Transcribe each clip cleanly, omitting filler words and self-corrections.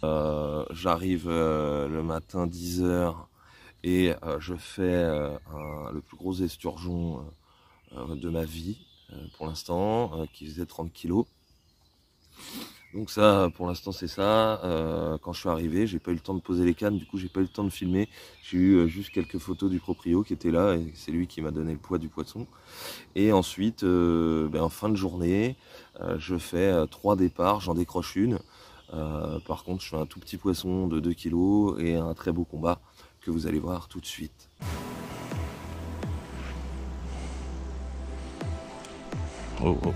J'arrive le matin 10 h et je fais le plus gros esturgeon de ma vie pour l'instant, qui faisait 30 kg. Donc ça, pour l'instant, c'est ça. Quand je suis arrivé, j'ai pas eu le temps de poser les cannes, du coup j'ai pas eu le temps de filmer. J'ai eu juste quelques photos du proprio qui était là, et c'est lui qui m'a donné le poids du poisson. Et ensuite, en fin de journée, je fais 3 départs, j'en décroche une. Par contre, je fais un tout petit poisson de 2 kg et un très beau combat que vous allez voir tout de suite. Oh, oh.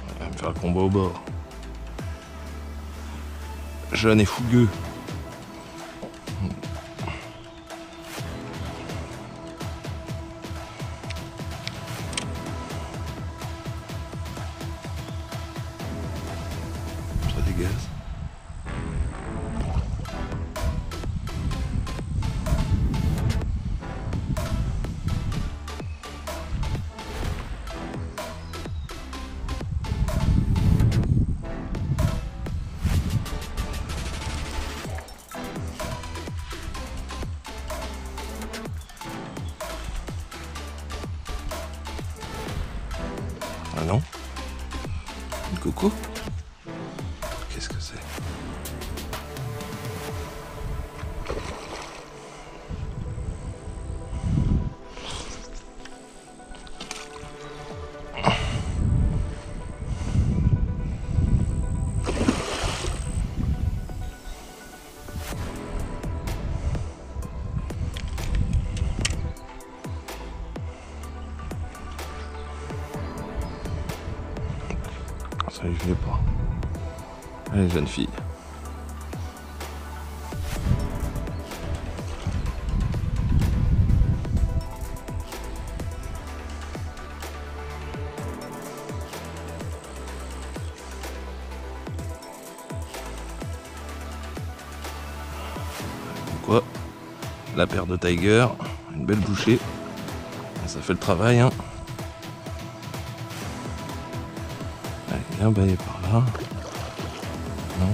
On va me faire le combat au bord. Jeune et fougueux. Ça dégaze. Ah non? Une coco? Qu'est-ce que c'est? Ça y vais pas. Allez, jeune fille. Quoi? La paire de Tiger, une belle bouchée. Ça fait le travail, hein. Allez, bien baillé par là. Non.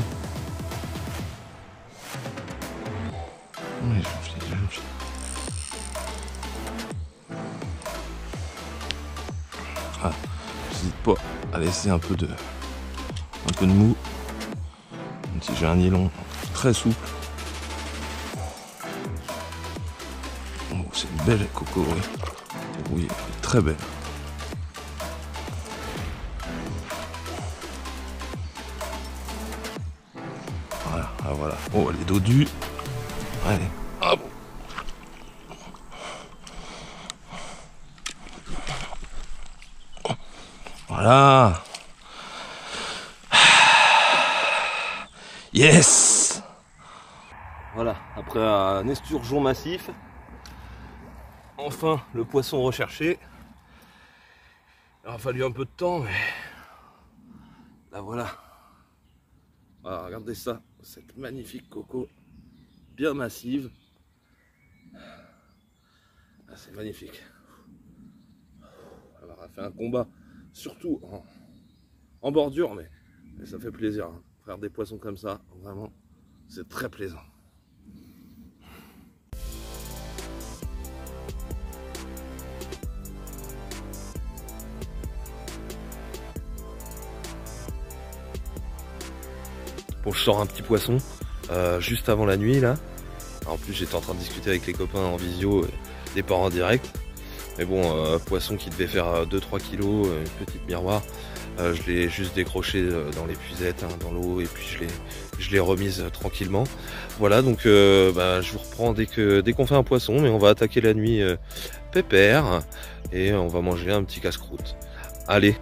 Oui, jeune fille. Ah, j'hésite pas à laisser un peu de mou. Même si j'ai un nylon très souple. Oh, c'est une belle coco, oui. Oui, elle est très belle. Voilà, ah, voilà. Oh, elle est dodue. Allez, hop. Voilà. Yes. Voilà, après un esturgeon massif, enfin le poisson recherché. Il aura fallu un peu de temps, mais là voilà. Voilà, regardez ça, cette magnifique coco, bien massive. Ah, c'est magnifique. Alors, on a fait un combat, surtout en bordure, mais ça fait plaisir. Hein. Faire des poissons comme ça, vraiment, c'est très plaisant. Bon, je sors un petit poisson juste avant la nuit là. En plus j'étais en train de discuter avec les copains en visio, des parents en direct. Mais bon, poisson qui devait faire 2-3 kilos, une petite miroir. Je l'ai juste décroché dans l'épuisette, hein, dans l'eau, et puis je l'ai remise tranquillement. Voilà, donc je vous reprends dès qu'on fait un poisson, mais on va attaquer la nuit pépère et on va manger un petit casse-croûte. Allez.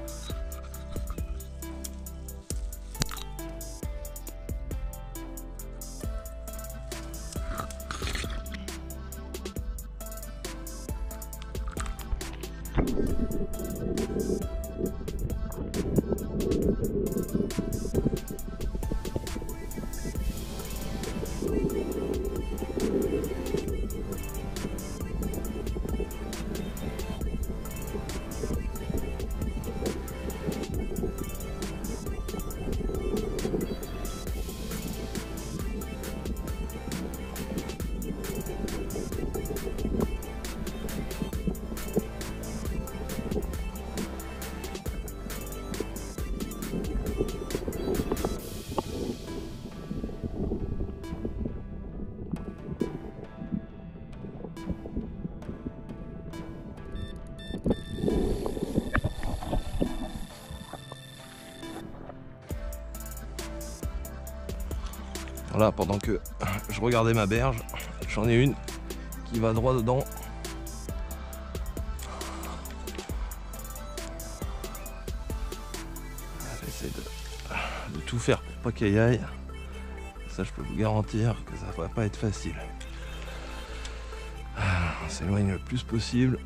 Voilà, pendant que je regardais ma berge, j'en ai une qui va droit dedans. J'essaie de tout faire pour pas qu'elle y aille. Ça, je peux vous garantir que ça va pas être facile. On s'éloigne le plus possible.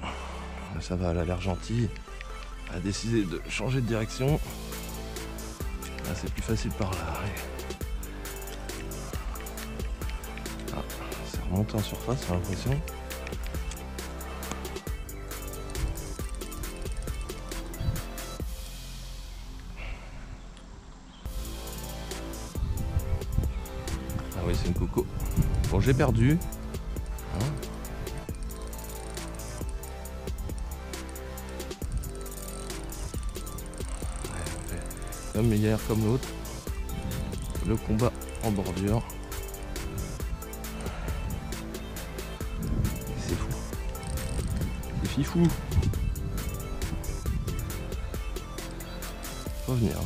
Ça va, elle a l'air gentille. Elle a décidé de changer de direction. Là, c'est plus facile par là. Ah, c'est remonté en surface, j'ai l'impression. Ah oui, c'est une coco. Bon, j'ai perdu. Hein, comme hier, comme l'autre, le combat en bordure. C'est fou. C'est fifou. Faut venir. Hein.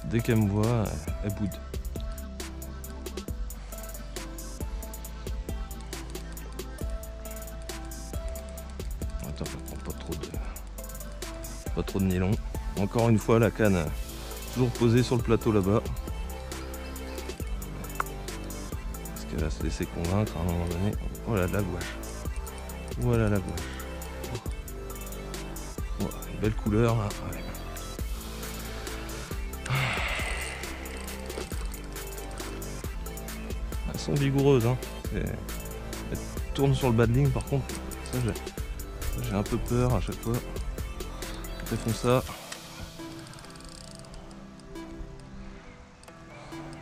Dès qu'elle me voit, elle boude. Attends, ça prend pas trop de nylon. Encore une fois, la canne toujours posée sur le plateau là-bas. Parce qu'elle va se laisser convaincre à un moment donné. Oh là, la gouache. Voilà la gouache. Oh, une belle couleur là. Ouais. Elles sont vigoureuses, hein. Elles tournent sur le bas de ligne, par contre, ça j'ai un peu peur à chaque fois. Quand elles font ça.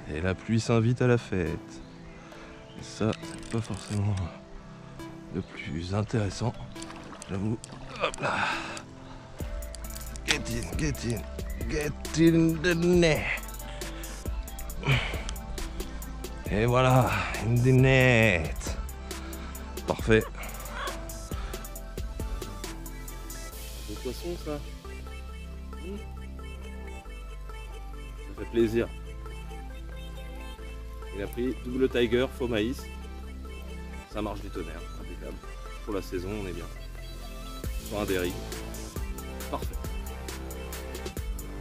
Et la pluie s'invite à la fête. Et ça, c'est pas forcément le plus intéressant, j'avoue. Hop là. Get in the net. Et voilà, in the net. Parfait. Des poissons, ça. Ça fait plaisir. Il a pris double tiger, faux maïs. Ça marche du tonnerre, impeccable. Pour la saison, on est bien. Sur un dérive. Parfait.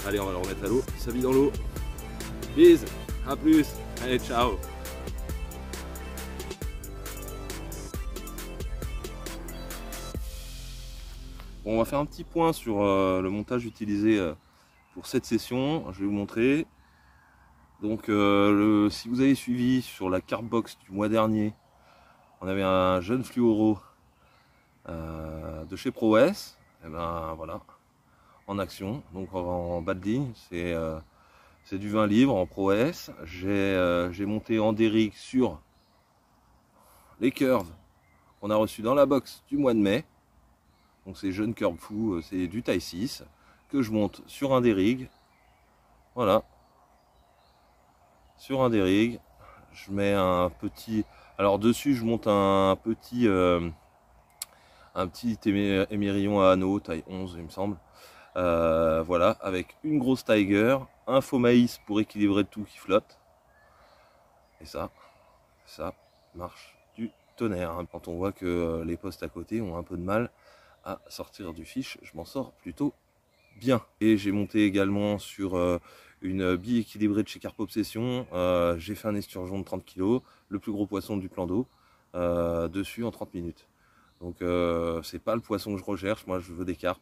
Allez, on va le remettre à l'eau. Ça vit dans l'eau. Bise, à plus. Allez, ciao. Bon, on va faire un petit point sur le montage utilisé pour cette session. Je vais vous montrer. Donc, si vous avez suivi sur la carte box du mois dernier, on avait un jeune fluoro de chez ProS. Et ben voilà, en action. Donc en bas de ligne, c'est du 20 livres en ProS. J'ai monté en dérigue sur les curves qu'on a reçus dans la box du mois de mai. Donc ces jeunes curves fous, c'est du taille 6 que je monte sur un dérigue. Voilà. Sur un dérigue, je mets un petit... Alors dessus, je monte un petit émerillon à anneau, taille 11 il me semble. Voilà, avec une grosse tiger, un faux maïs pour équilibrer le tout qui flotte. Et ça marche du tonnerre. Quand on voit que les postes à côté ont un peu de mal à sortir du fiche, je m'en sors plutôt bien. Et j'ai monté également sur une bille équilibrée de chez Carp Obsession. J'ai fait un esturgeon de 30 kg, le plus gros poisson du plan d'eau, dessus en 30 minutes. Donc c'est pas le poisson que je recherche, moi je veux des carpes.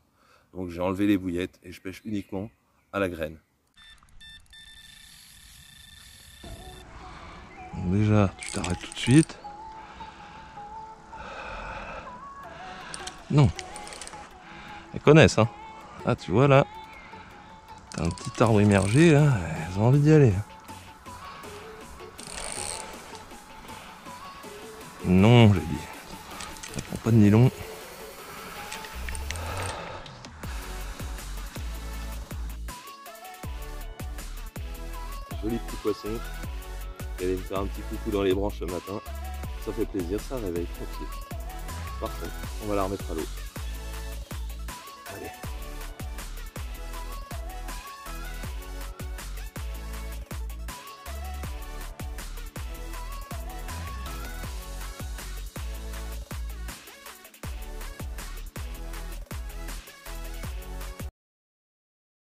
Donc j'ai enlevé les bouillettes et je pêche uniquement à la graine. Donc déjà, tu t'arrêtes tout de suite. Non. Elles connaissent, hein. Ah, tu vois là, t'as un petit arbre immergé là, elles ont envie d'y aller. Non, j'ai dit. Ça prend pas de nylon. Joli petit poisson. Il allait me faire un petit coucou dans les branches ce matin. Ça fait plaisir, ça réveille, merci. Parfait, on va la remettre à l'eau.